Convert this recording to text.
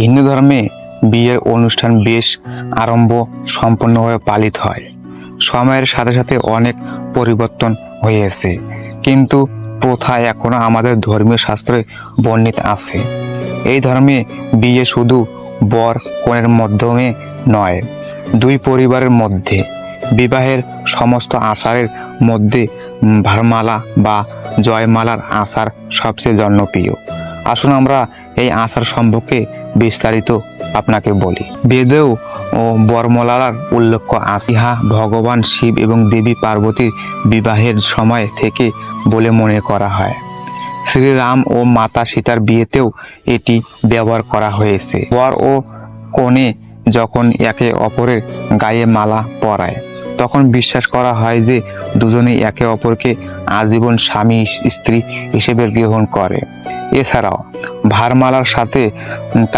হিন্দু ধর্মে বিয়ের অনুষ্ঠান বেশ আড়ম্বর সম্পন্নভাবে পালিত হয়। সময়ের সাথে সাথে অনেক পরিবর্তন হয়েছে, কিন্তু প্রথা এখনো আমাদের ধর্মীয় শাস্ত্রে বর্ণিত আছে। এই ধর্মে বিয়ে শুধু বর কনের মাধ্যমে নয়, দুই পরিবারের মধ্যে। বিবাহের সমস্ত আচারের মধ্যে ভারমালা বা জয়মালার আচার সবচেয়ে জনপ্রিয়। আসুন আমরা এই আচার সম্পর্কে বিস্তারিত আপনাকে বলি। বেদেও ও বরমালার উল্লেখ আছে। ইহা ভগবান শিব এবং দেবী পার্বতীর বিবাহের সময় থেকে বলে মনে করা হয়। শ্রীরাম ও মাতা সীতার বিয়েতেও এটি ব্যবহার করা হয়েছে। বর ও কনে যখন একে অপরের গায়ে মালা পরায়, তখন বিশ্বাস করা হয় যে দুজনে একে অপরকে আজীবন স্বামী স্ত্রী হিসেবে গ্রহণ করে। এছাড়াও ভারমালার সাথে তার